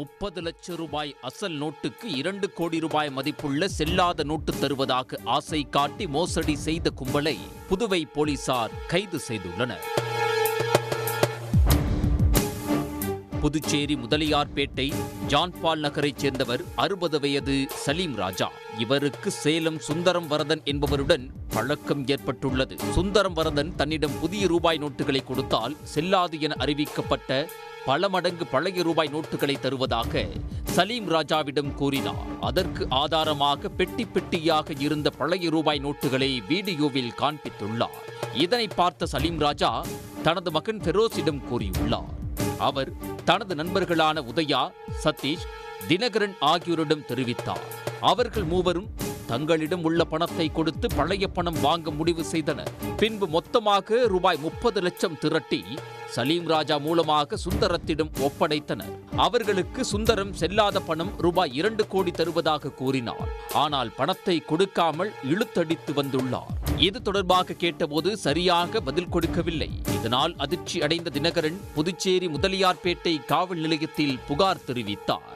30 லட்சம் ரூபாய் அசல் நோட்டுக்கு 2 கோடி ரூபாய் மதிப்புள்ள செல்லாத நோட்டு தருவதாக ஆசை காட்டி மோசடி செய்த கும்பலை புதுவை போலீசார் கைது செய்துள்ளனர். புதுச்சேரி முதலியார்பேட்டை ஜான்பால் நகரைச் சேர்ந்தவர் 60 வயது சலீம் ராஜா. இவருக்கு சேலம் சுந்தரம் வரதன் என்பவருடன் பழக்கம் ஏற்பட்டுள்ளது. சுந்தரம் வரதன் தன்னிடம் புதிய ரூபாய் நோட்டுகளை கொடுத்தால் செல்லாது என அறிவிக்கப்பட்ட பல மடங்கு பழைய ரூபாய் நோட்டுகளை தருவதாக சலீம் ராஜாவிடம் கூறினார். அதற்கு ஆதாரமாக பெட்டி பெட்டியாக இருந்த பழைய ரூபாய் நோட்டுகளை வீடியோவில் காண்பித்துள்ளார். இதனை பார்த்த சலீம் ராஜா தனது மகன் ஃபெரோஸிடம் கூறியுள்ளார். அவர் தனது நண்பர்களான உதயா, சதீஷ், தினகரன் ஆகியோரிடம் தெரிவித்தார். அவர்கள் மூவரும் தங்களிடம் உள்ள பணத்தை கொடுத்து பழைய பணம் வாங்க முடிவு செய்தனர். பின்பு மொத்தமாக ரூபாய் 30 லட்சம் திரட்டி சலீம் ராஜா மூலமாக சுந்தரத்திடம் ஒப்படைத்தனர். அவர்களுக்கு சுந்தரம் செல்லாத பணம் ரூபாய் 2 கோடி தருவதாக கூறினார். ஆனால் பணத்தை கொடுக்காமல் இழுத்தடித்து வந்துள்ளார். இது தொடர்பாக கேட்டபோது சரியாக பதில் கொடுக்கவில்லை. இதனால் அதிர்ச்சி அடைந்த தினகரன் புதுச்சேரி முதலியார்பேட்டை காவல் நிலையத்தில் புகார் தெரிவித்தார்.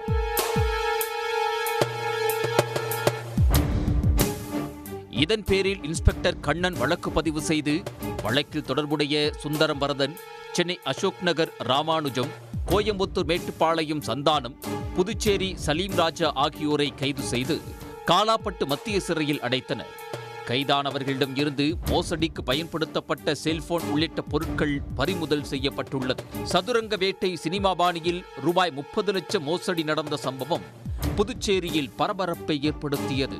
இதன் பேரில் இன்ஸ்பெக்டர் கண்ணன் வழக்கு பதிவு செய்து வழக்கில் தொடர்புடைய சுந்தரம் வரதன், சென்னை அசோக் நகர் ராமானுஜம், கோயம்புத்தூர் மேட்டுப்பாளையம் சந்தானம், புதுச்சேரி சலீம் ராஜா ஆகியோரை கைது செய்து காலாப்பட்டு மத்திய சிறையில் அடைத்தனர். கைதானவர்களிடம் இருந்து மோசடிக்கு பயன்படுத்தப்பட்ட செல்போன் உள்ளிட்ட பொருட்கள் பறிமுதல் செய்யப்பட்டுள்ளது. சதுரங்க வேட்டை சினிமா பாணியில் ரூபாய் 30 லட்சம் மோசடி நடந்த சம்பவம் புதுச்சேரியில் பரபரப்பை ஏற்படுத்தியது.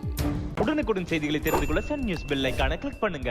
உடனுக்குடன் செய்திகளை தெரிந்து கொள்ள சன் நியூஸ் பெல் ஐகானை கிளிக் பண்ணுங்க.